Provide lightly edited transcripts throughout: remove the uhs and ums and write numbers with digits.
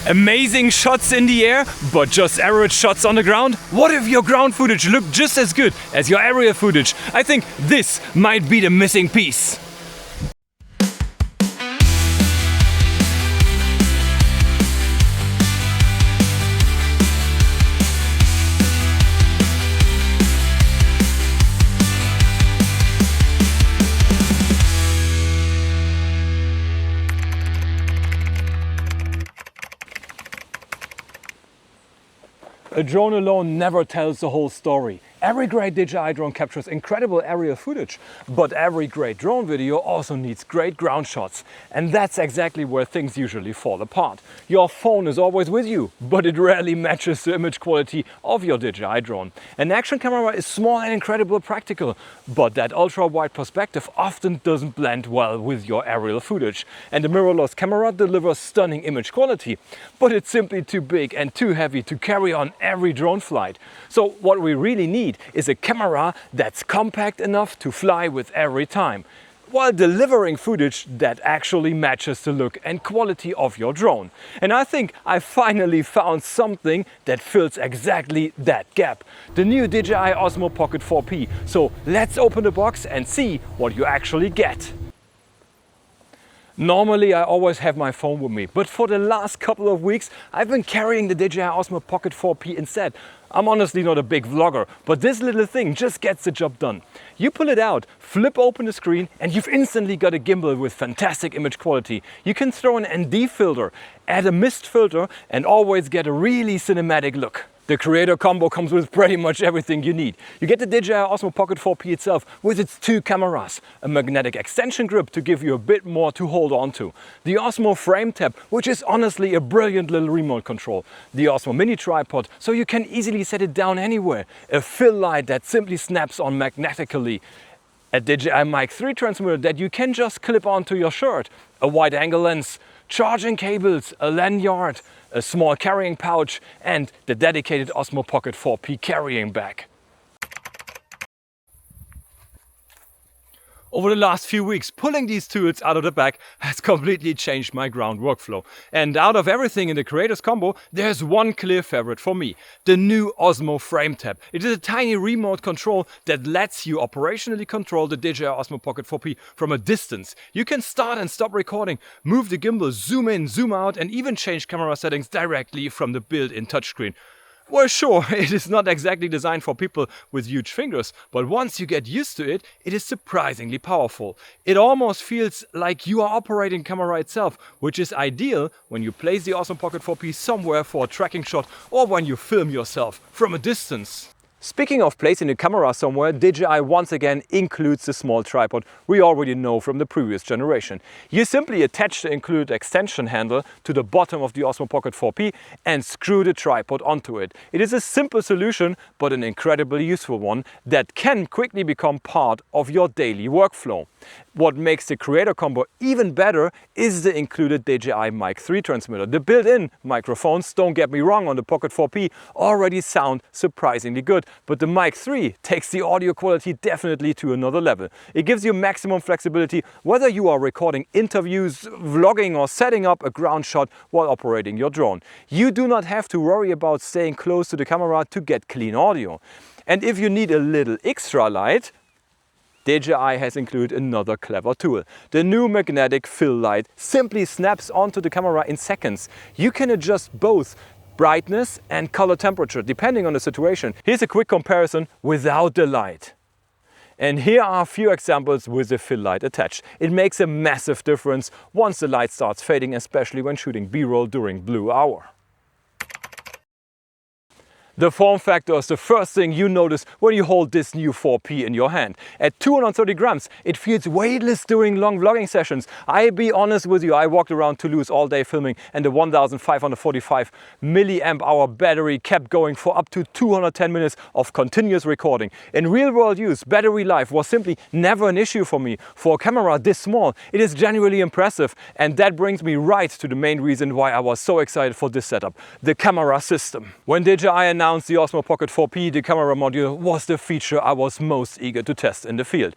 Amazing shots in the air, but just average shots on the ground? What if your ground footage looked just as good as your aerial footage? I think this might be the missing piece. A drone alone never tells the whole story. Every great DJI drone captures incredible aerial footage, but every great drone video also needs great ground shots. And that's exactly where things usually fall apart. Your phone is always with you, but it rarely matches the image quality of your DJI drone. An action camera is small and incredibly practical, but that ultra-wide perspective often doesn't blend well with your aerial footage. And the mirrorless camera delivers stunning image quality, but it's simply too big and too heavy to carry on every drone flight. So what we really need is a camera that's compact enough to fly with every time, while delivering footage that actually matches the look and quality of your drone. And I think I finally found something that fills exactly that gap. The new DJI Osmo Pocket 4P. So let's open the box and see what you actually get. Normally I always have my phone with me, but for the last couple of weeks I've been carrying the DJI Osmo Pocket 4P instead. I'm honestly not a big vlogger, but this little thing just gets the job done. You pull it out, flip open the screen, and you've instantly got a gimbal with fantastic image quality. You can throw an ND filter, add a mist filter, and always get a really cinematic look. The Creator Combo comes with pretty much everything you need. You get the DJI Osmo Pocket 4P itself with its two cameras, a magnetic extension grip to give you a bit more to hold on to, the Osmo Frame Tab, which is honestly a brilliant little remote control, the Osmo Mini Tripod, so you can easily set it down anywhere, a fill light that simply snaps on magnetically, a DJI Mic 3 transmitter that you can just clip onto your shirt, a wide-angle lens, charging cables, a lanyard, a small carrying pouch, and the dedicated Osmo Pocket 4P carrying bag. Over the last few weeks, pulling these tools out of the bag has completely changed my ground workflow. And out of everything in the Creators Combo, there's one clear favorite for me, the new Osmo Frame Tab. It is a tiny remote control that lets you operationally control the DJI Osmo Pocket 4P from a distance. You can start and stop recording, move the gimbal, zoom in, zoom out, and even change camera settings directly from the built-in touchscreen. Well, sure, it is not exactly designed for people with huge fingers, but once you get used to it, it is surprisingly powerful. It almost feels like you are operating camera itself, which is ideal when you place the Osmo Pocket 4P somewhere for a tracking shot or when you film yourself from a distance. Speaking of placing the camera somewhere, DJI once again includes the small tripod we already know from the previous generation. You simply attach the included extension handle to the bottom of the Osmo Pocket 4P and screw the tripod onto it. It is a simple solution, but an incredibly useful one that can quickly become part of your daily workflow. What makes the Creator Combo even better is the included DJI Mic 3 transmitter. The built-in microphones, don't get me wrong, on the Pocket 4P already sound surprisingly good, but the Mic 3 takes the audio quality definitely to another level. It gives you maximum flexibility whether you are recording interviews, vlogging, or setting up a ground shot while operating your drone. You do not have to worry about staying close to the camera to get clean audio. And if you need a little extra light, DJI has included another clever tool. The new magnetic fill light simply snaps onto the camera in seconds. You can adjust both brightness and color temperature depending on the situation. Here's a quick comparison without the light. And here are a few examples with the fill light attached. It makes a massive difference once the light starts fading, especially when shooting B-roll during blue hour. The form factor is the first thing you notice when you hold this new 4P in your hand. At 230 grams, it feels weightless during long vlogging sessions. I'll be honest with you, I walked around Toulouse all day filming and the 1545 milliamp hour battery kept going for up to 210 minutes of continuous recording. In real world use, battery life was simply never an issue for me. For a camera this small, it is genuinely impressive, and that brings me right to the main reason why I was so excited for this setup, the camera system. When DJI announced the Osmo Pocket 4P, the camera module was the feature I was most eager to test in the field.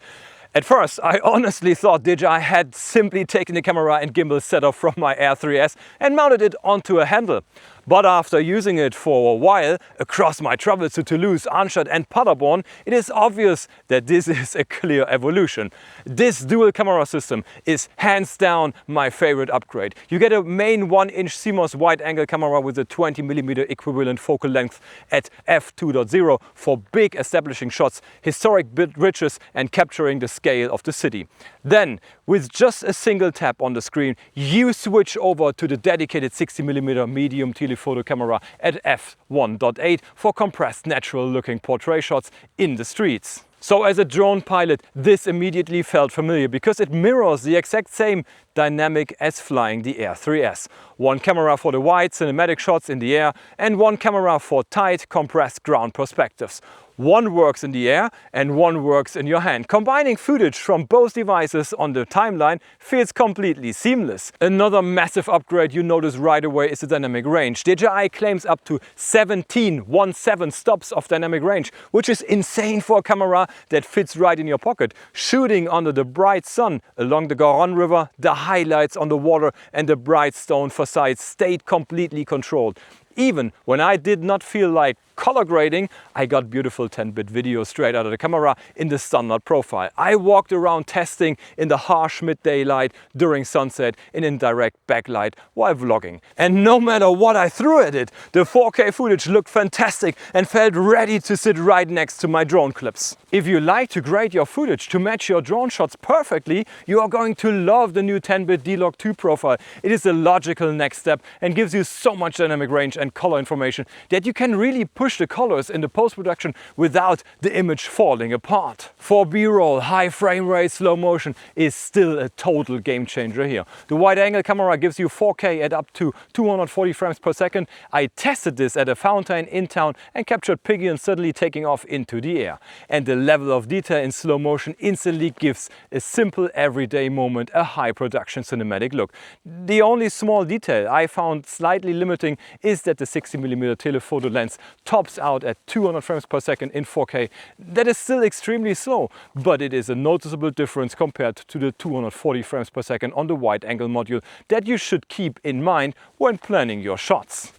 At first, I honestly thought DJI had simply taken the camera and gimbal setup from my Air 3S and mounted it onto a handle. But after using it for a while, across my travels to Toulouse, Arnstadt and Paderborn, it is obvious that this is a clear evolution. This dual camera system is hands down my favorite upgrade. You get a main 1-inch CMOS wide-angle camera with a 20mm equivalent focal length at f2.0 for big establishing shots, historic bridges and capturing the scale of the city. Then, with just a single tap on the screen, you switch over to the dedicated 60mm medium telephoto camera at f1.8 for compressed, natural-looking portrait shots in the streets. So as a drone pilot, this immediately felt familiar because it mirrors the exact same dynamic as flying the Air 3S. One camera for the wide cinematic shots in the air and one camera for tight, compressed ground perspectives. One works in the air and one works in your hand. Combining footage from both devices on the timeline feels completely seamless. Another massive upgrade you notice right away is the dynamic range. DJI claims up to 17 stops of dynamic range, which is insane for a camera that fits right in your pocket. Shooting under the bright sun along the Garonne River, the highlights on the water and the bright stone facades stayed completely controlled. Even when I did not feel like color grading, I got beautiful 10-bit video straight out of the camera in the standard profile. I walked around testing in the harsh midday light during sunset in indirect backlight while vlogging. And no matter what I threw at it, the 4K footage looked fantastic and felt ready to sit right next to my drone clips. If you like to grade your footage to match your drone shots perfectly, you are going to love the new 10-bit D-Log2 profile. It is a logical next step and gives you so much dynamic range and color information that you can really push the colors in the post-production without the image falling apart. For B-roll, high frame rate slow motion is still a total game changer here. The wide-angle camera gives you 4K at up to 240 frames per second. I tested this at a fountain in town and captured pigeons suddenly taking off into the air. And the level of detail in slow motion instantly gives a simple everyday moment a high production cinematic look. The only small detail I found slightly limiting is that the 60mm telephoto lens tops out at 200 frames per second in 4K. That is still extremely slow, but it is a noticeable difference compared to the 240 frames per second on the wide angle module that you should keep in mind when planning your shots.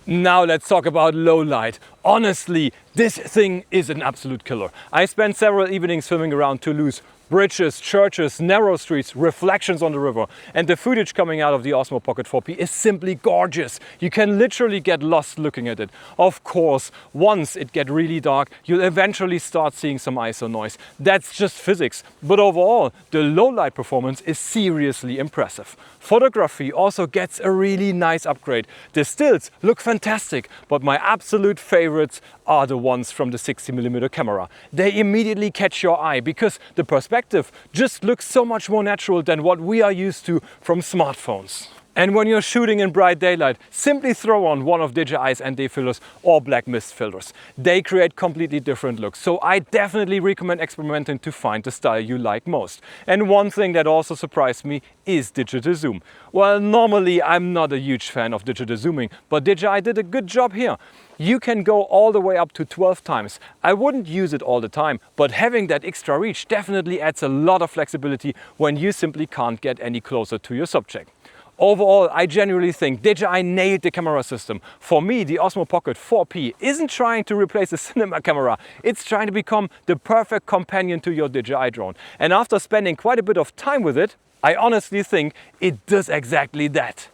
Now let's talk about low light. Honestly, this thing is an absolute killer. I spent several evenings filming around Toulouse. Bridges, churches, narrow streets, reflections on the river, and the footage coming out of the Osmo Pocket 4P is simply gorgeous. You can literally get lost looking at it. Of course, once it gets really dark, you'll eventually start seeing some ISO noise. That's just physics. But overall, the low light performance is seriously impressive. Photography also gets a really nice upgrade. The stills look fantastic, but my absolute favorites are the ones from the 60mm camera. They immediately catch your eye because the perspective just looks so much more natural than what we are used to from smartphones. And when you're shooting in bright daylight, simply throw on one of DJI's ND filters or black mist filters. They create completely different looks, so I definitely recommend experimenting to find the style you like most. And one thing that also surprised me is digital zoom. Well, normally I'm not a huge fan of digital zooming, but DJI did a good job here. You can go all the way up to 12 times. I wouldn't use it all the time, but having that extra reach definitely adds a lot of flexibility when you simply can't get any closer to your subject. Overall, I genuinely think DJI nailed the camera system. For me, the Osmo Pocket 4P isn't trying to replace a cinema camera. It's trying to become the perfect companion to your DJI drone. And after spending quite a bit of time with it, I honestly think it does exactly that.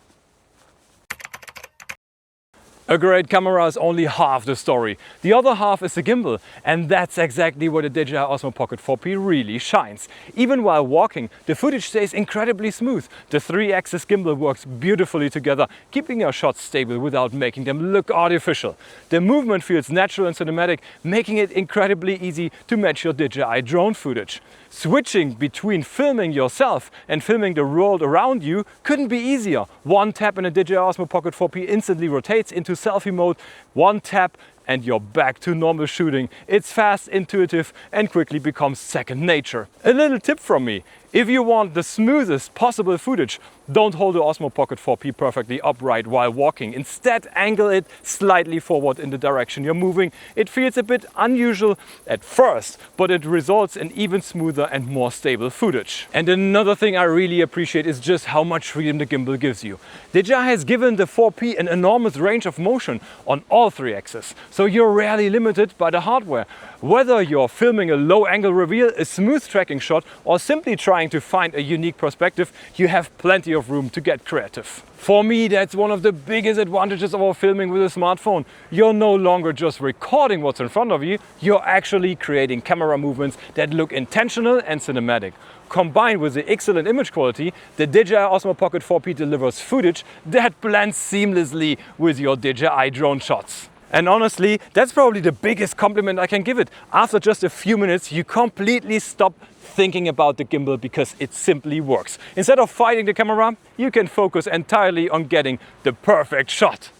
A great camera is only half the story. The other half is the gimbal, and that's exactly where the DJI Osmo Pocket 4P really shines. Even while walking, the footage stays incredibly smooth. The 3-axis gimbal works beautifully together, keeping your shots stable without making them look artificial. The movement feels natural and cinematic, making it incredibly easy to match your DJI drone footage. Switching between filming yourself and filming the world around you couldn't be easier. One tap and a DJI Osmo Pocket 4P instantly rotates into selfie mode. One tap and you're back to normal shooting. It's fast, intuitive and quickly becomes second nature. A little tip from me. If you want the smoothest possible footage, don't hold the Osmo Pocket 4P perfectly upright while walking. Instead, angle it slightly forward in the direction you're moving. It feels a bit unusual at first, but it results in even smoother and more stable footage. And another thing I really appreciate is just how much freedom the gimbal gives you. DJI has given the 4P an enormous range of motion on all three axes, so you're rarely limited by the hardware. Whether you're filming a low-angle reveal, a smooth tracking shot, or simply trying to find a unique perspective, you have plenty of room to get creative. For me, that's one of the biggest advantages of filming with a smartphone. You're no longer just recording what's in front of you, you're actually creating camera movements that look intentional and cinematic. Combined with the excellent image quality, the DJI Osmo Pocket 4P delivers footage that blends seamlessly with your DJI drone shots. And honestly, that's probably the biggest compliment I can give it. After just a few minutes, you completely stop thinking about the gimbal because it simply works. Instead of fighting the camera, you can focus entirely on getting the perfect shot.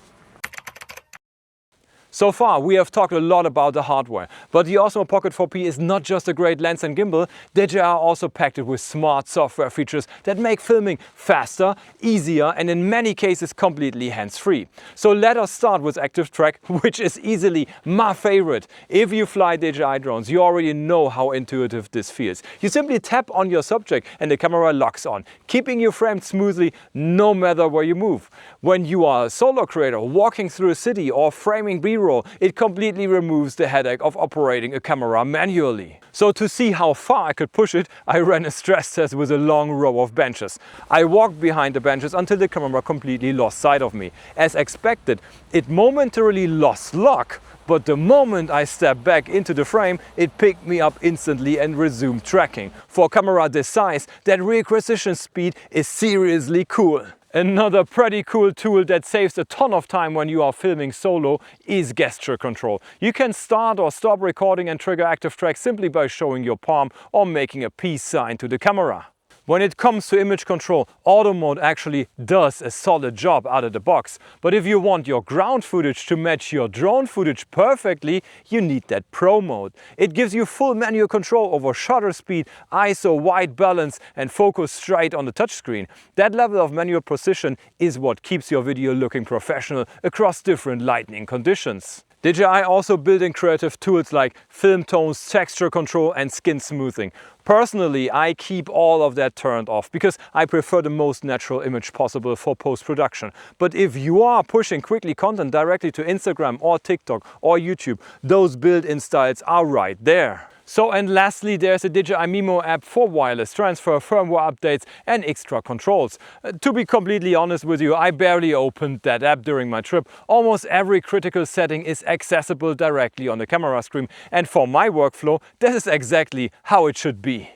So far, we have talked a lot about the hardware, but the Osmo Pocket 4P is not just a great lens and gimbal. DJI also packed it with smart software features that make filming faster, easier, and in many cases completely hands-free. So let us start with ActiveTrack, which is easily my favorite. If you fly DJI drones, you already know how intuitive this feels. You simply tap on your subject and the camera locks on, keeping you framed smoothly no matter where you move. When you are a solo creator walking through a city or framing B-roll, it completely removes the headache of operating a camera manually. So to see how far I could push it, I ran a stress test with a long row of benches. I walked behind the benches until the camera completely lost sight of me. As expected, it momentarily lost lock, but the moment I stepped back into the frame, it picked me up instantly and resumed tracking. For a camera this size, that reacquisition speed is seriously cool. Another pretty cool tool that saves a ton of time when you are filming solo is gesture control. You can start or stop recording and trigger ActiveTrack simply by showing your palm or making a peace sign to the camera. When it comes to image control, auto mode actually does a solid job out of the box. But if you want your ground footage to match your drone footage perfectly, you need that pro mode. It gives you full manual control over shutter speed, ISO, white balance, and focus straight on the touchscreen. That level of manual precision is what keeps your video looking professional across different lighting conditions. DJI also built in creative tools like film tones, texture control, and skin smoothing. Personally, I keep all of that turned off because I prefer the most natural image possible for post-production. But if you are pushing quickly content directly to Instagram or TikTok or YouTube, those built-in styles are right there. So, and lastly, there's a DJI Mimo app for wireless transfer, firmware updates, and extra controls. To be completely honest with you, I barely opened that app during my trip. Almost every critical setting is accessible directly on the camera screen, and for my workflow, this is exactly how it should be.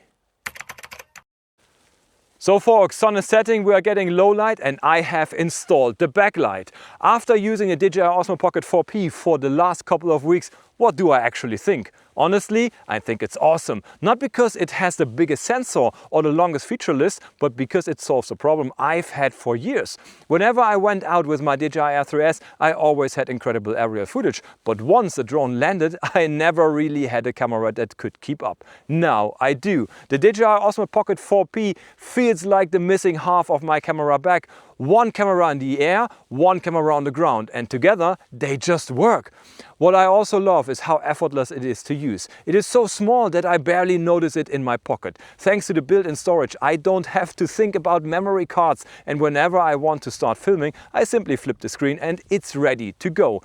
So for a sunny setting, we are getting low light, and I have installed the backlight. After using a DJI Osmo Pocket 4P for the last couple of weeks, what do I actually think? Honestly, I think it's awesome. Not because it has the biggest sensor or the longest feature list, but because it solves a problem I've had for years. Whenever I went out with my DJI Air 3S, I always had incredible aerial footage. But once the drone landed, I never really had a camera that could keep up. Now I do. The DJI Osmo Pocket 4P feels like the missing half of my camera bag. One camera in the air, one camera on the ground, and together they just work. What I also love is how effortless it is to use. It is so small that I barely notice it in my pocket. Thanks to the built-in storage, I don't have to think about memory cards, and whenever I want to start filming, I simply flip the screen and it's ready to go.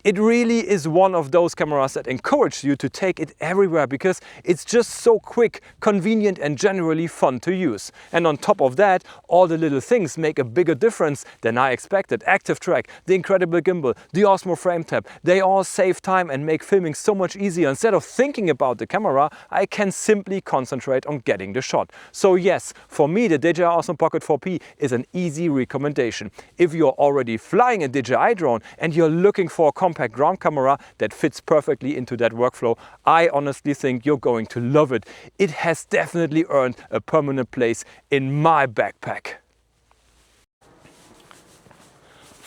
It really is one of those cameras that encourage you to take it everywhere because it's just so quick, convenient, and generally fun to use. And on top of that, all the little things make a bigger difference than I expected. ActiveTrack, the incredible gimbal, the Osmo frame tab, they all save time and make filming so much easier. Instead of thinking about the camera, I can simply concentrate on getting the shot. So yes, for me the DJI Osmo Pocket 4P is an easy recommendation. If you're already flying a DJI drone and you're looking for a compact ground camera that fits perfectly into that workflow, I honestly think you're going to love it. It has definitely earned a permanent place in my backpack.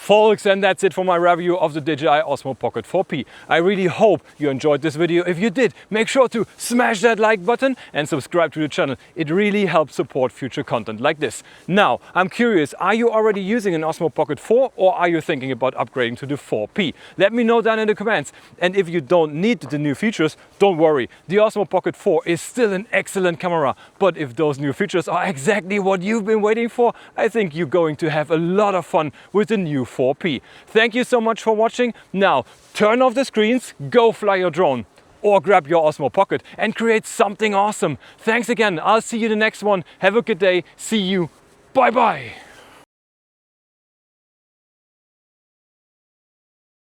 Folks, and that's it for my review of the DJI Osmo Pocket 4P. I really hope you enjoyed this video. If you did, make sure to smash that like button and subscribe to the channel. It really helps support future content like this. Now, I'm curious, are you already using an Osmo Pocket 4 or are you thinking about upgrading to the 4P? Let me know down in the comments. And if you don't need the new features, don't worry. The Osmo Pocket 4 is still an excellent camera. But if those new features are exactly what you've been waiting for, I think you're going to have a lot of fun with the new 4P. Thank you so much for watching. Now, turn off the screens, go fly your drone, or grab your Osmo Pocket and create something awesome. Thanks again. I'll see you in the next one. Have a good day. See you. Bye bye.